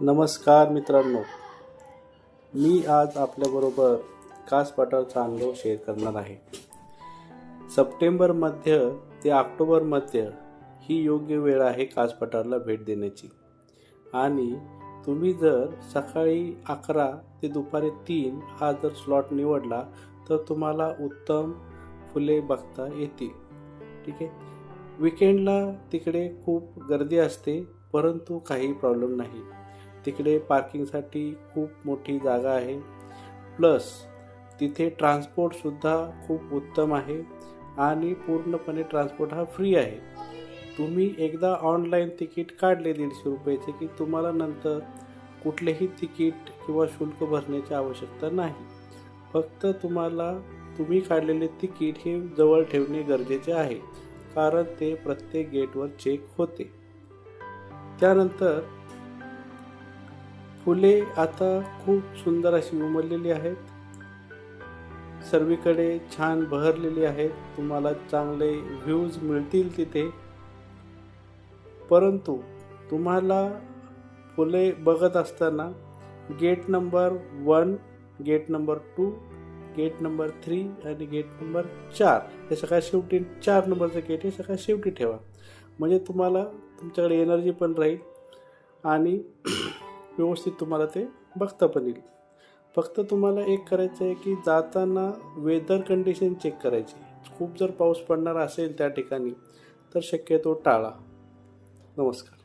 नमस्कार मित्रांनो, मी आज आपल्याबरोबर कास पठारचा अनुभव शेअर करणार आहे. सप्टेंबर मध्य ते ऑक्टोबर मध्य ही योग्य वेळ आहे कास पठारला भेट देण्याची. आणि तुम्ही जर सकाळी 11 ते दुपारी 3 हा जर स्लॉट निवडला तर तुम्हाला उत्तम फुले बघता येतील. ठीक आहे. विकेंडला तिकडे खूप गर्दी असते, परंतु काही प्रॉब्लेम नाही. तिकडे पार्किंगसाठी खूप मोठी जागा आहे. प्लस तिथे ट्रान्सपोर्टसुद्धा खूप उत्तम आहे आणि पूर्णपणे ट्रान्सपोर्ट हा फ्री आहे. तुम्ही एकदा ऑनलाईन तिकीट काढले 150 रुपयाचे की तुम्हाला नंतर कुठलेही तिकीट किंवा शुल्क भरण्याची आवश्यकता नाही. फक्त तुम्ही काढलेले तिकीट हे जवळ ठेवणे गरजेचे आहे, कारण ते प्रत्येक गेटवर चेक होते. त्यानंतर फुले आता खूप सुंदर अशी उमललेली आहेत. सर्वीकडे छान बहरलेली आहेत. तुम्हाला चांगले व्ह्यूज मिळतील तिथे. परंतु तुम्हाला फुले बघत असताना gate number 1, gate number 2, gate number 3 आणि गेट नंबर 4 हे सगळ्यात शेवटी 4 नंबरचं गेट हे सगळ्यात शेवटी ठेवा. म्हणजे तुम्हाला तुमच्याकडे एनर्जी पण राहील आणि व्यवस्थित तुम्हाला ते बघता पण येईल. फक्त तुम्हाला एक करायचं आहे की जाताना वेदर कंडिशन चेक करायची. खूप जर पाऊस पडणार असेल त्या ठिकाणी तर शक्यतो टाळा. नमस्कार.